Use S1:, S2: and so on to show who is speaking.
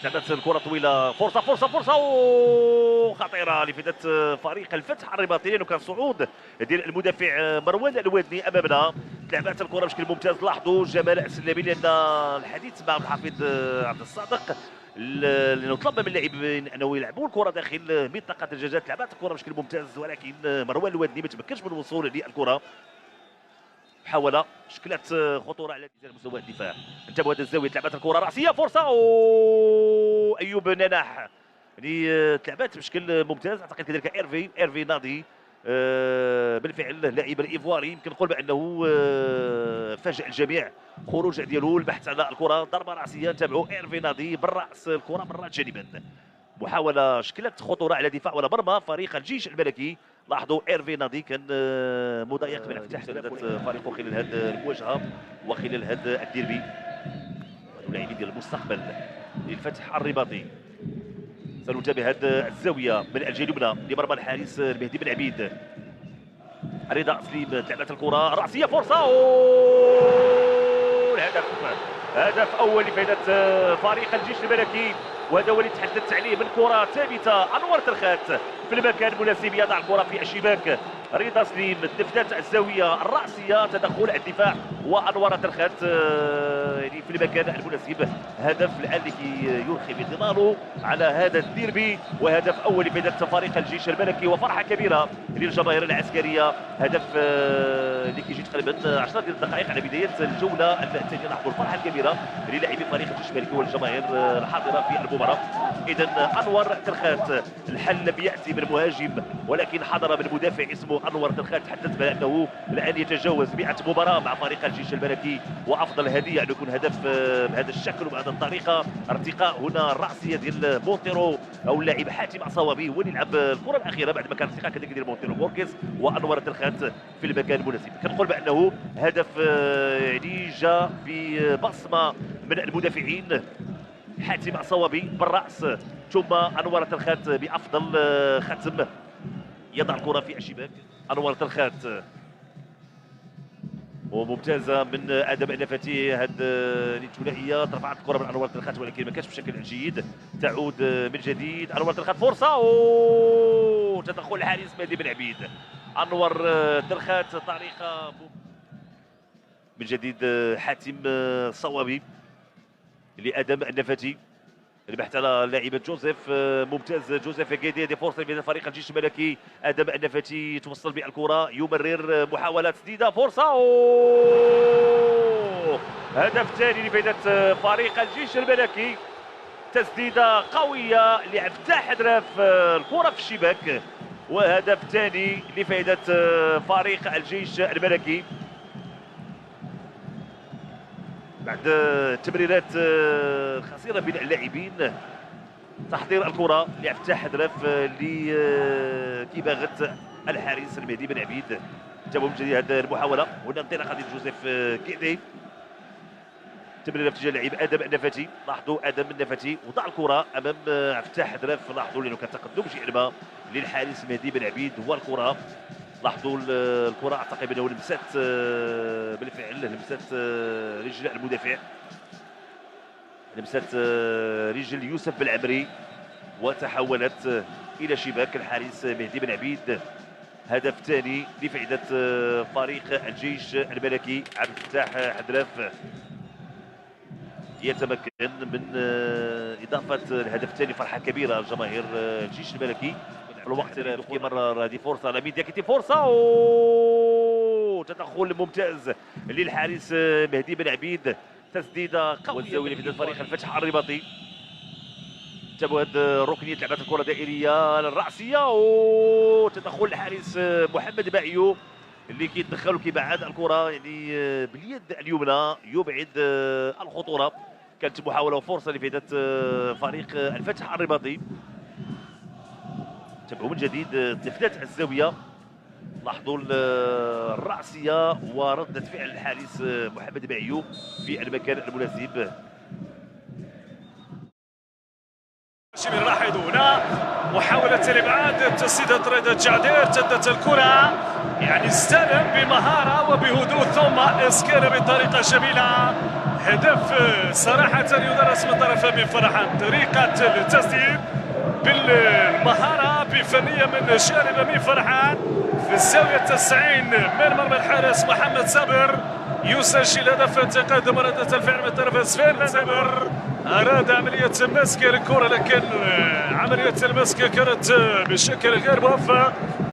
S1: لعبت الكره طويله، فرصه فرصه فرصه وخطيره لفائده فريق الفتح الرباطي، لانه كان صعود ديال المدافع مروان الوادني امامنا. لعبت الكره بشكل ممتاز. لاحظوا جمال السلامي، لان الحديث مع الحفيظ عبد الصادق لانه طلب من اللاعبين انه يلعبوا الكره داخل منطقه الجزاء. لعبت الكره بشكل ممتاز، ولكن مروان الوادني ما تمكنش من الوصول للكره. محاولة شكلت خطورة على مستوى الدفاع. انتبهوا هذه الزاوية، لعبت الكرة رأسية، فرصة أيوب نناح اللي تلعبت بشكل ممتاز. أعتقد كذلك إيرفي ناضي. بالفعل اللاعب الإيفواري يمكن نقول بأنه فاجأ الجميع. خروج ديالو البحث على الكرة، ضربة رأسية. نتابعوا إيرفي ناضي بالرأس، الكرة مرات جانبا. محاولة شكلت خطورة على دفاع ولا مرمى فريق الجيش الملكي. لاحظوا ايرفي ناضي كان مضايق من افتتاح فريقه خلال هذه المواجهه وخلال هذا الديربي. اللاعبين ديال المستقبل للفتح الرباطي. سنتابع هذه الزاويه من الجهه اليمنى لمرمى الحارس المهدي بن عبيد. رضا سليم، لعبت الكره راسيه، فرصه الهدف. هدف اول لفائده فريق الجيش الملكي، وهذا هو اللي تحدثت عليه من كره ثابته. انور ترخات في المكان المناسب يضع الكره في الشباك. رضا سليم تفتت الزاويه الراسيه، تدخل الدفاع وانور ترخات يعني في المكان المناسب. هدف الان لكي يرخي بظلاله على هذا الديربي، وهدف اول لفائده فريق الجيش الملكي، وفرحه كبيره للجماهير العسكريه. هدف اللي كيجي تقريبا 10 ديال الدقائق على بدايه الجوله الثانيه. لاحظوا الفرحه الكبيره للاعبي فريق الجيش الملكي والجماهير الحاضره في المباراه. اذا انور ترخات، الحل لم ياتي من مهاجم ولكن حضر من مدافع اسمه انور ترخات. تحدث بانه الان يتجاوز 100 مباراه مع فريق الجيش الملكي، وافضل هديه ان يكون هدف بهذا الشكل وبهذه الطريقه. ارتقاء هنا الراسيه ديال مونتيرو او اللاعب حاتم عصاوبي هو اللي لعب الكره الاخيره بعد ما كان ارتقاء كذلك ديال مونتيرو بوركيز وانور ترخات في المكان المناسب. كنقول بانه هدف يعني جاء ببصمه من المدافعين، حاتم عصاوبي بالراس ثم انور ترخات بافضل ختم يضع الكره في الشباك. انور ترخات وممتازه من ادم النفاتي. هذه الثنائيه ترفعت الكره من انور ترخات ولكن ما كانش بشكل جيد. تعود من جديد انور ترخات، فرصه تدخل الحارس مهدي بن عبيد. انور ترخات طريقه من جديد. حاتم صوابي لادم النفاتي، البحث على لاعبة جوزيف. ممتاز جوزيف كيدي. هذه فرصه من فريق الجيش الملكي. ادم النفاتي توصل بالكره، يمرر محاولات تسديده، فرصه هدف ثاني لفائده فريق الجيش الملكي. تسديده قويه لعبد حدراف، الكره في الشباك، وهدف ثاني لفائده فريق الجيش الملكي بعد تمريرات خطيره بين اللاعبين. تحضير الكره لعبد حدراف اللي كيباغت الحارس المهدي بن عبيد. تابعوا من جديد هذه المحاوله. هنا انطلاقه ديال جوزيف كيدي. تمريره في اتجاه اللاعب ادم النفاتي. لاحظوا ادم النفاتي وضع الكره امام عبد حدراف. لاحظوا لانه كان تقدم جعبه للحارس مهدي بن عبيد هو الكره. لاحظوا الكره اعتقد انه لمست بالفعل لمست رجل المدافع، لمست رجل يوسف بالعمري وتحولت الى شباك الحارس مهدي بن عبيد. هدف ثاني لفائده فريق الجيش الملكي. عبد الفتاح حدراف يتمكن من اضافه الهدف الثاني. فرحه كبيره لجماهير الجيش الملكي. الوقت في مرة هذه فرصة لمين دياكيتي، فرصة تدخل ممتاز للحارس مهدي بن عبيد. تسديدة قوية والزاوية في فريق الفتح الرباطي. انتبهوا هذه الركنية، لعبت الكرة دائرية الرأسية وتدخل الحارس محمد باعيو اللي كيتدخل وكيبعد الكرة يعني باليد اليمنى يبعد الخطورة. كانت محاولة وفرصة لفائدة فريق الفتح الرباطي. تابعوا من جديد تفتت الزاويه. لاحظوا الراسيه ورده فعل الحارس محمد باعيو في المكان المناسب.
S2: شبير راحد هنا محاولة الابعاد، تسديدة رضا جعدير. تدت الكرة يعني استلم بمهارة وبهدوء ثم اسكير بطريقة جميلة. هدف صراحة يدرس من طرف أمين فرحان. طريقة التسديد بالمهارة بفنية من جانب أمين فرحان في الزاوية 90 من مرمى الحارس محمد صابر يسجل هدف تقدم ردة الفعل من طرف سفيان صابر. أراد عملية مسك الكرة لكن عملية المسك كانت بشكل غير موفق.